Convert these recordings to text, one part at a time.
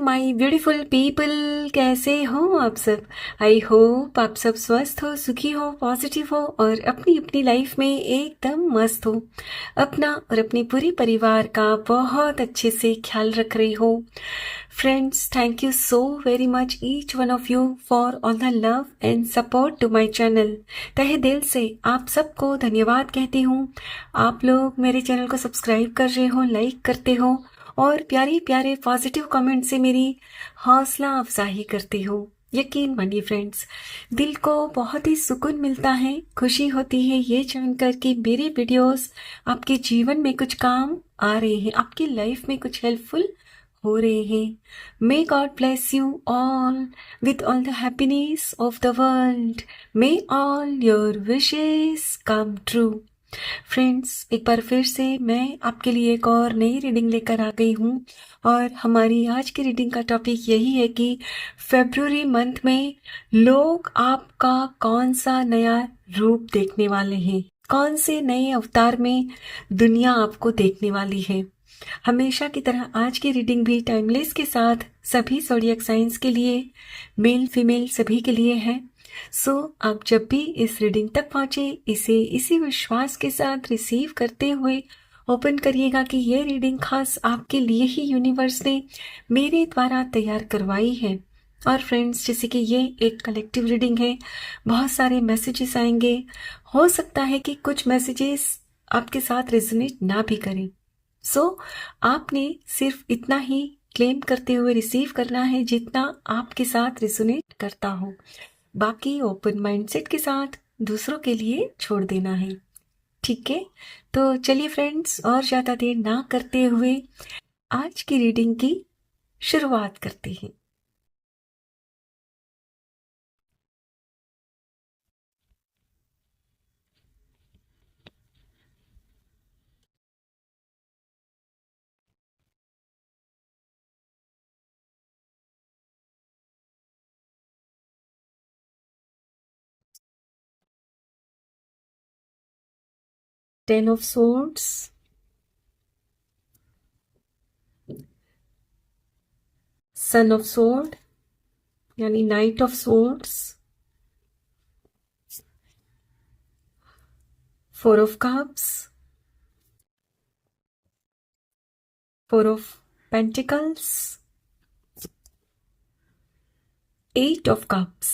My beautiful people, कैसे हो आप सब। आई होप आप सब स्वस्थ हो, सुखी हो, पॉजिटिव हो और अपनी अपनी लाइफ में एकदम मस्त हो। अपना और अपने पूरे परिवार का बहुत अच्छे से ख्याल रख रही हो। Friends, thank you so very much each one of you for all the love and support to my channel. तहे दिल से आप सबको धन्यवाद कहती हूँ। आप लोग मेरे चैनल को सब्सक्राइब कर रहे हो, लाइक करते हो और प्यारे प्यारे पॉजिटिव कमेंट से मेरी हौसला अफजाई करते हो। यकीन मानिए फ्रेंड्स, दिल को बहुत ही सुकून मिलता है, खुशी होती है ये जानकर कि मेरे वीडियोस आपके जीवन में कुछ काम आ रहे हैं, आपकी लाइफ में कुछ हेल्पफुल हो रहे हैं। May God bless you all with all the happiness of the world. May all your wishes come true. Friends, एक बार फिर से मैं आपके लिए एक और नई रीडिंग लेकर आ गई हूँ और हमारी आज की रीडिंग का टॉपिक यही है कि फरवरी मंथ में लोग आपका कौन सा नया रूप देखने वाले हैं, कौन से नए अवतार में दुनिया आपको देखने वाली है। हमेशा की तरह आज की रीडिंग भी टाइमलेस के साथ सभी ज़ोडिएक साइंस के लिए, मेल फीमेल सभी के लिए है। आप जब भी इस रीडिंग तक पहुंचे, इसे इसी विश्वास के साथ रिसीव करते हुए ओपन करिएगा कि ये रीडिंग खास आपके लिए ही यूनिवर्स ने मेरे द्वारा तैयार करवाई है। और फ्रेंड्स, जैसे कि ये एक कलेक्टिव रीडिंग है, बहुत सारे मैसेजेस आएंगे। हो सकता है कि कुछ मैसेजेस आपके साथ रेजोनेट ना भी करें। आपने सिर्फ इतना ही क्लेम करते हुए रिसीव करना है जितना आपके साथ रेजोनेट करता हो। बाकी ओपन माइंडसेट के साथ दूसरों के लिए छोड़ देना है। ठीक है, तो चलिए फ्रेंड्स, और ज़्यादा देर ना करते हुए आज की रीडिंग की शुरुआत करते हैं। Ten of swords, son of sword यानी knight of swords, four of cups, four of pentacles, eight of cups,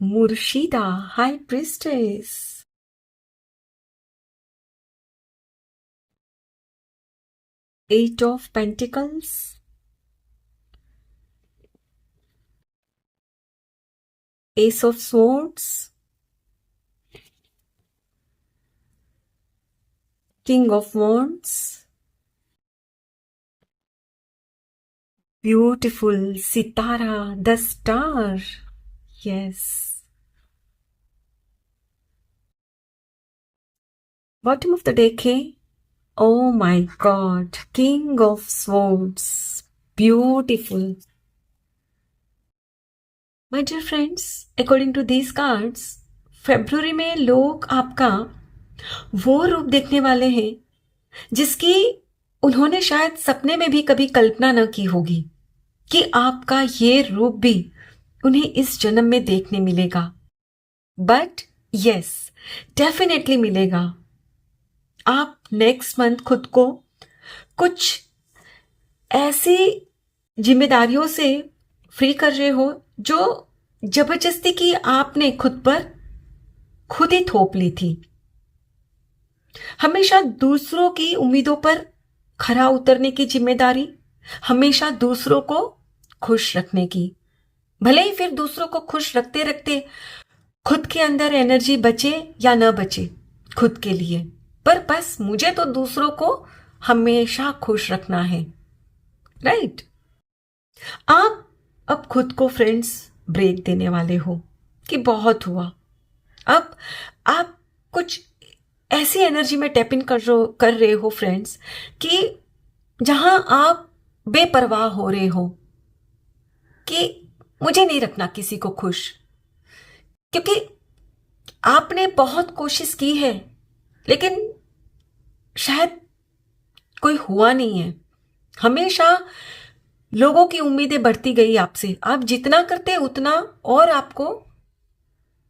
Murshida high priestess, eight of pentacles, ace of swords, king of wands, beautiful सितारा the star. Yes, bottom of the deck है, oh my god, king of swords, beautiful. My dear friends, according to these cards, फरवरी में लोग आपका वो रूप देखने वाले हैं जिसकी उन्होंने शायद सपने में भी कभी कल्पना न की होगी कि आपका ये रूप भी उन्हें इस जन्म में देखने मिलेगा। बट यस, डेफिनेटली मिलेगा। आप नेक्स्ट मंथ खुद को कुछ ऐसी जिम्मेदारियों से फ्री कर रहे हो जो जबरदस्ती की आपने खुद पर खुद ही थोप ली थी। हमेशा दूसरों की उम्मीदों पर खरा उतरने की जिम्मेदारी, हमेशा दूसरों को खुश रखने की। भले ही फिर दूसरों को खुश रखते रखते खुद के अंदर एनर्जी बचे या न बचे खुद के लिए, पर बस मुझे तो दूसरों को हमेशा खुश रखना है। राइट? आप अब खुद को फ्रेंड्स ब्रेक देने वाले हो कि बहुत हुआ। अब आप कुछ ऐसी एनर्जी में टैप इन कर रहे हो फ्रेंड्स कि जहां आप बेपरवाह हो रहे हो कि मुझे नहीं रखना किसी को खुश, क्योंकि आपने बहुत कोशिश की है लेकिन शायद कोई हुआ नहीं है। हमेशा लोगों की उम्मीदें बढ़ती गई आपसे, आप जितना करते उतना और आपको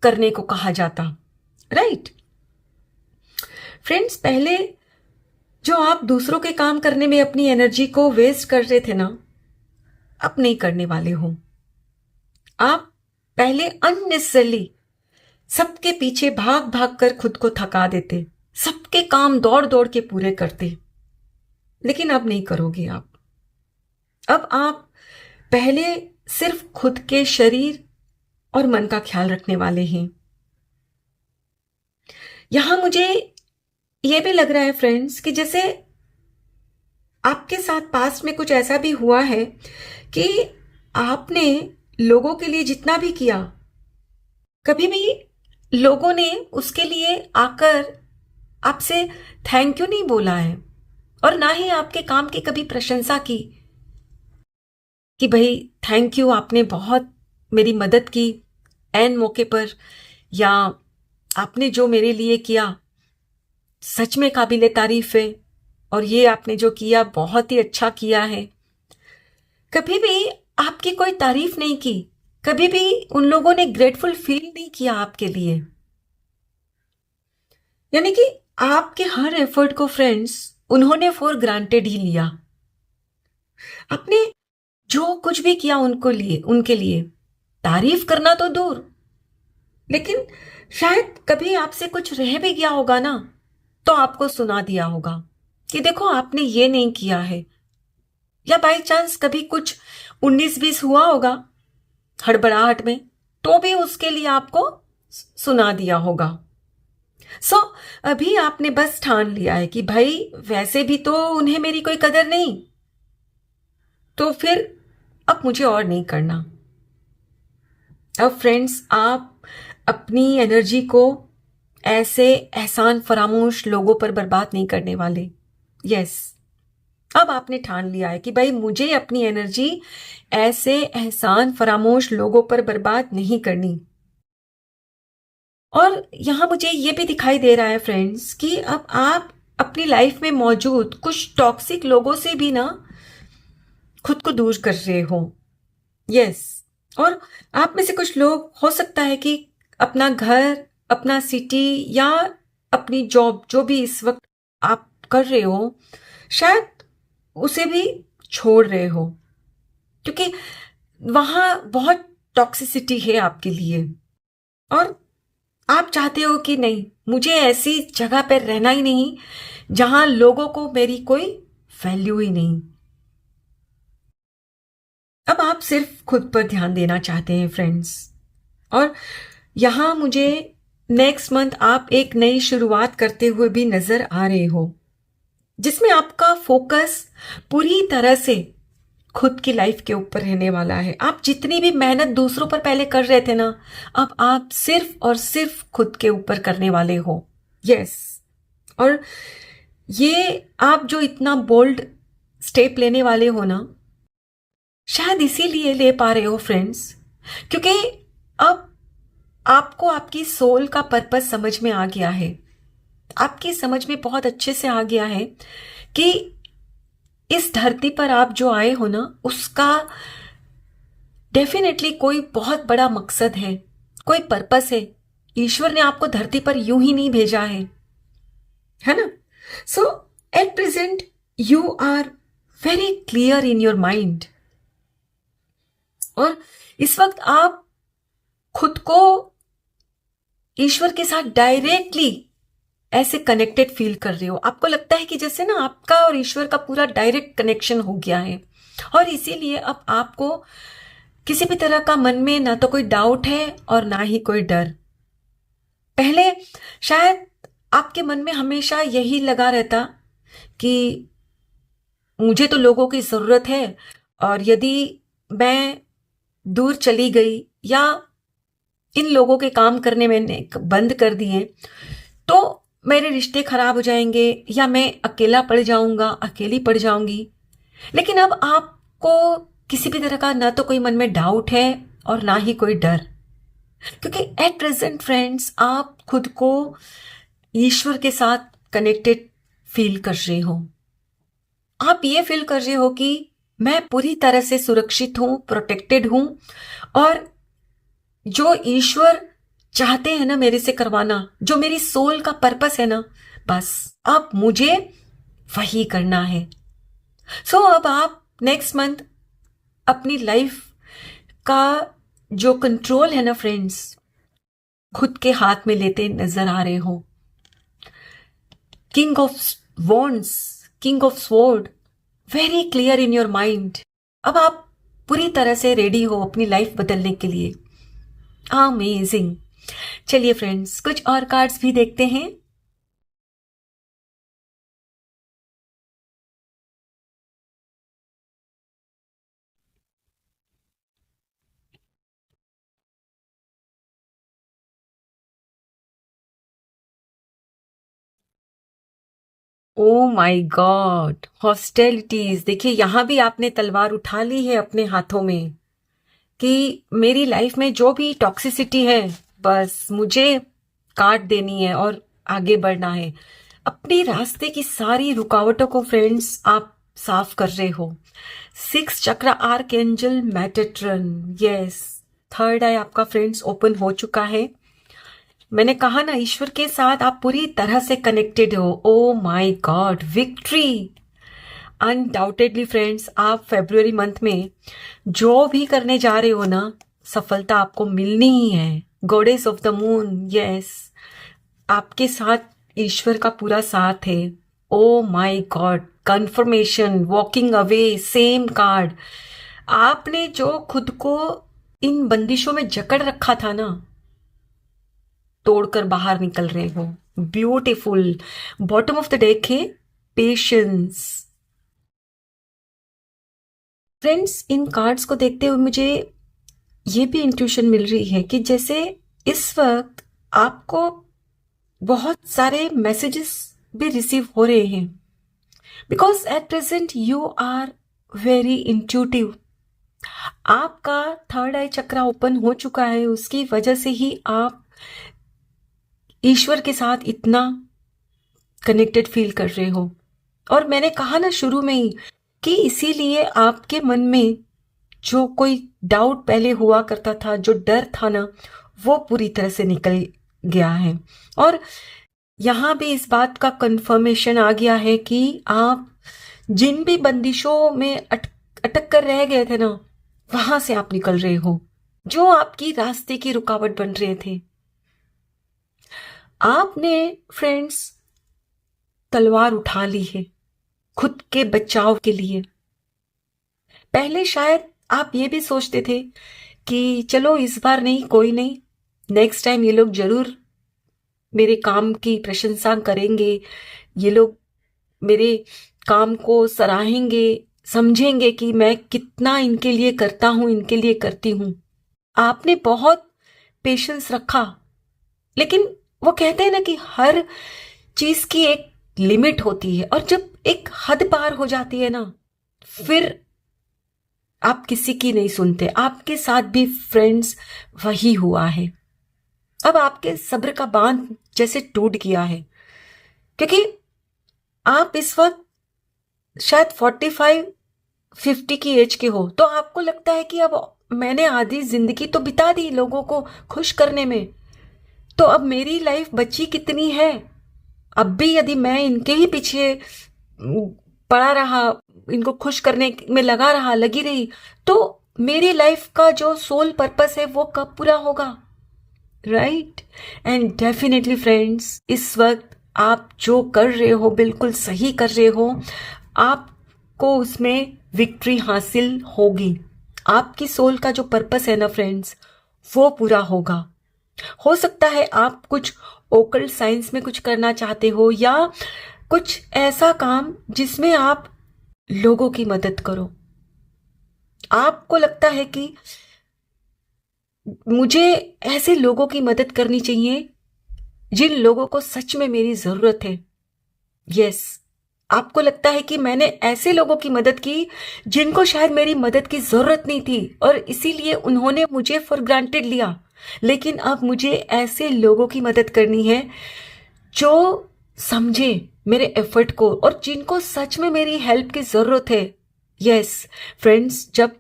करने को कहा जाता। राइट फ्रेंड्स, पहले जो आप दूसरों के काम करने में अपनी एनर्जी को वेस्ट कर रहे थे ना, अब नहीं करने वाले हो। आप पहले अननेसेसरली सबके पीछे भाग भाग कर खुद को थका देते, सबके काम दौड़ दौड़ के पूरे करते, लेकिन अब नहीं करोगे आप। अब आप पहले सिर्फ खुद के शरीर और मन का ख्याल रखने वाले हैं। यहां मुझे यह भी लग रहा है फ्रेंड्स कि जैसे आपके साथ पास्ट में कुछ ऐसा भी हुआ है कि आपने लोगों के लिए जितना भी किया, कभी भी लोगों ने उसके लिए आकर आपसे थैंक यू नहीं बोला है, और ना ही आपके काम की कभी प्रशंसा की कि भाई थैंक यू, आपने बहुत मेरी मदद की एन मौके पर, या आपने जो मेरे लिए किया सच में काबिले तारीफ है, और ये आपने जो किया बहुत ही अच्छा किया है। कभी भी आपकी कोई तारीफ नहीं की, कभी भी उन लोगों ने ग्रेटफुल फील नहीं किया आपके लिए। यानी कि आपके हर एफर्ट को फ्रेंड्स उन्होंने फॉर ग्रांटेड ही लिया। आपने जो कुछ भी किया उनके लिए तारीफ करना तो दूर, लेकिन शायद कभी आपसे कुछ रह भी गया होगा ना, तो आपको सुना दिया होगा कि देखो आपने ये नहीं किया है, या बाई चांस कभी कुछ 19-20 हुआ होगा हड़बड़ाहट में, तो भी उसके लिए आपको सुना दिया होगा। अभी आपने बस ठान लिया है कि भाई वैसे भी तो उन्हें मेरी कोई कदर नहीं, तो फिर अब मुझे और नहीं करना। अब फ्रेंड्स, आप अपनी एनर्जी को ऐसे एहसान फरामोश लोगों पर बर्बाद नहीं करने वाले। यस, अब आपने ठान लिया है कि भाई मुझे अपनी एनर्जी ऐसे एहसान फरामोश लोगों पर बर्बाद नहीं करनी। और यहां मुझे ये भी दिखाई दे रहा है फ्रेंड्स कि अब आप अपनी लाइफ में मौजूद कुछ टॉक्सिक लोगों से भी ना खुद को दूर कर रहे हो। यस, और आप में से कुछ लोग हो सकता है कि अपना घर, अपना सिटी या अपनी जॉब जो भी इस वक्त आप कर रहे हो, शायद उसे भी छोड़ रहे हो, क्योंकि वहां बहुत टॉक्सिसिटी है आपके लिए, और आप चाहते हो कि नहीं, मुझे ऐसी जगह पर रहना ही नहीं जहां लोगों को मेरी कोई वैल्यू ही नहीं। अब आप सिर्फ खुद पर ध्यान देना चाहते हैं फ्रेंड्स, और यहां मुझे नेक्स्ट मंथ आप एक नई शुरुआत करते हुए भी नजर आ रहे हो, जिसमें आपका फोकस पूरी तरह से खुद की लाइफ के ऊपर रहने वाला है। आप जितनी भी मेहनत दूसरों पर पहले कर रहे थे ना, अब आप सिर्फ और सिर्फ खुद के ऊपर करने वाले हो। यस, और ये आप जो इतना बोल्ड स्टेप लेने वाले हो ना, शायद इसीलिए ले पा रहे हो फ्रेंड्स, क्योंकि अब आपको आपकी सोल का पर्पस समझ में आ गया है। आपकी समझ में बहुत अच्छे से आ गया है कि इस धरती पर आप जो आए हो ना, उसका डेफिनेटली कोई बहुत बड़ा मकसद है, कोई पर्पस है। ईश्वर ने आपको धरती पर यूं ही नहीं भेजा है ना। So at present you are very clear in your mind, और इस वक्त आप खुद को ईश्वर के साथ डायरेक्टली ऐसे कनेक्टेड फील कर रहे हो। आपको लगता है कि जैसे ना आपका और ईश्वर का पूरा डायरेक्ट कनेक्शन हो गया है, और इसीलिए अब आपको किसी भी तरह का मन में ना तो कोई डाउट है और ना ही कोई डर। पहले शायद आपके मन में हमेशा यही लगा रहता कि मुझे तो लोगों की जरूरत है, और यदि मैं दूर चली गई या इन लोगों के काम करने मैंने बंद कर दिए तो मेरे रिश्ते खराब हो जाएंगे, या मैं अकेला पड़ जाऊंगा, अकेली पड़ जाऊंगी। लेकिन अब आपको किसी भी तरह का ना तो कोई मन में डाउट है और ना ही कोई डर, क्योंकि एट प्रेजेंट फ्रेंड्स आप खुद को ईश्वर के साथ कनेक्टेड फील कर रहे हो। आप ये फील कर रहे हो कि मैं पूरी तरह से सुरक्षित हूं, प्रोटेक्टेड हूं, और जो ईश्वर चाहते हैं ना मेरे से करवाना, जो मेरी सोल का पर्पस है ना, बस अब मुझे वही करना है। सो अब आप नेक्स्ट मंथ अपनी लाइफ का जो कंट्रोल है ना फ्रेंड्स, खुद के हाथ में लेते नजर आ रहे हो। King of wands, king of sword, very clear in your mind. अब आप पूरी तरह से रेडी हो अपनी लाइफ बदलने के लिए। अमेजिंग। चलिए फ्रेंड्स, कुछ और कार्ड्स भी देखते हैं। Oh my God, hostilities. देखिए यहां भी आपने तलवार उठा ली है अपने हाथों में कि मेरी लाइफ में जो भी टॉक्सिसिटी है बस मुझे काट देनी है और आगे बढ़ना है। अपने रास्ते की सारी रुकावटों को फ्रेंड्स आप साफ कर रहे हो। 6 चक्र आर्क एंजल मेटाट्रन, यस, थर्ड आई आपका फ्रेंड्स ओपन हो चुका है। मैंने कहा ना, ईश्वर के साथ आप पूरी तरह से कनेक्टेड हो। Oh my God, victory. Undoubtedly friends, आप फेब्रुअरी मंथ में जो भी करने जा रहे हो ना, सफलता आपको मिलनी ही है। Goddess of the moon, yes, आपके साथ ईश्वर का पूरा साथ है। Oh my God, confirmation, walking away, same card. आपने जो खुद को इन बंदिशों में जकड़ रखा था ना, तोड़कर बाहर निकल रहे हो। Beautiful. Bottom of the deck है पेशेंस। फ्रेंड्स, इन कार्ड्स को देखते हुए मुझे ये भी इंट्यूशन मिल रही है कि जैसे इस वक्त आपको बहुत सारे मैसेजेस भी रिसीव हो रहे हैं, because at present you are very intuitive. आपका थर्ड आई चक्रा ओपन हो चुका है, उसकी वजह से ही आप ईश्वर के साथ इतना कनेक्टेड फील कर रहे हो। और मैंने कहा ना शुरू में ही कि इसीलिए आपके मन में जो कोई डाउट पहले हुआ करता था, जो डर था ना, वो पूरी तरह से निकल गया है। और यहां भी इस बात का कंफर्मेशन आ गया है कि आप जिन भी बंदिशों में अटक कर रह गए थे ना, वहां से आप निकल रहे हो, जो आपकी रास्ते की रुकावट बन रहे थे। आपने फ्रेंड्स तलवार उठा ली है खुद के बचाव के लिए। पहले शायद आप ये भी सोचते थे कि चलो इस बार नहीं, कोई नहीं, नेक्स्ट टाइम ये लोग जरूर मेरे काम की प्रशंसा करेंगे, ये लोग मेरे काम को सराहेंगे, समझेंगे कि मैं कितना इनके लिए करता हूं, इनके लिए करती हूं। आपने बहुत पेशेंस रखा, लेकिन वो कहते हैं ना कि हर चीज की एक लिमिट होती है, और जब एक हद पार हो जाती है ना, फिर आप किसी की नहीं सुनते। आपके साथ भी फ्रेंड्स वही हुआ है। अब आपके सब्र का बांध जैसे टूट गया है, क्योंकि आप इस वक्त शायद 45-50 की एज के हो, तो आपको लगता है कि अब मैंने आधी जिंदगी तो बिता दी लोगों को खुश करने में, तो अब मेरी लाइफ बची कितनी है। अब भी यदि मैं इनके ही पीछे पड़ा रहा, इनको खुश करने में लगी रही, तो मेरी लाइफ का जो सोल पर्पस है वो कब पूरा होगा, राइट। एंड डेफिनेटली फ्रेंड्स, इस वक्त आप जो कर रहे हो बिल्कुल सही कर रहे हो। आपको उसमें विक्ट्री हासिल होगी। आपकी सोल का जो पर्पस है ना फ्रेंड्स, वो पूरा होगा। हो सकता है आप कुछ ओकल्ट साइंस में कुछ करना चाहते हो, या कुछ ऐसा काम जिसमें आप लोगों की मदद करो। आपको लगता है कि मुझे ऐसे लोगों की मदद करनी चाहिए जिन लोगों को सच में मेरी जरूरत है। यस, आपको लगता है कि मैंने ऐसे लोगों की मदद की जिनको शायद मेरी मदद की जरूरत नहीं थी और इसीलिए उन्होंने मुझे फॉर ग्रांटेड लिया। लेकिन अब मुझे ऐसे लोगों की मदद करनी है जो समझे मेरे एफर्ट को और जिनको सच में मेरी हेल्प की जरूरत है। यस फ्रेंड्स, जब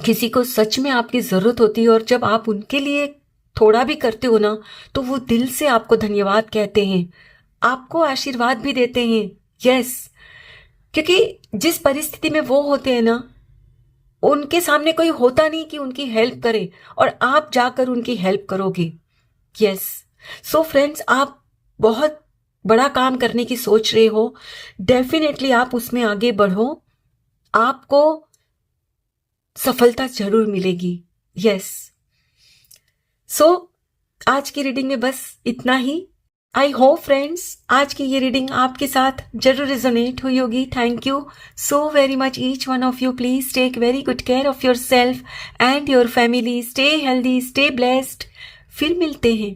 किसी को सच में आपकी जरूरत होती है और जब आप उनके लिए थोड़ा भी करते हो ना, तो वो दिल से आपको धन्यवाद कहते हैं, आपको आशीर्वाद भी देते हैं। यस, क्योंकि जिस परिस्थिति में वो होते हैं ना, उनके सामने कोई होता नहीं कि उनकी हेल्प करे और आप जाकर उनकी हेल्प करोगे। यस, सो फ्रेंड्स, आप बहुत बड़ा काम करने की सोच रहे हो, डेफिनेटली आप उसमें आगे बढ़ो, आपको सफलता जरूर मिलेगी। यस, सो आज की रीडिंग में बस इतना ही। आई होप फ्रेंड्स आज की ये रीडिंग आपके साथ जरूर रेजोनेट हुई होगी। Thank you so very much each one of you. Please take very good care of yourself and your family. Stay healthy, stay blessed. फिर मिलते हैं।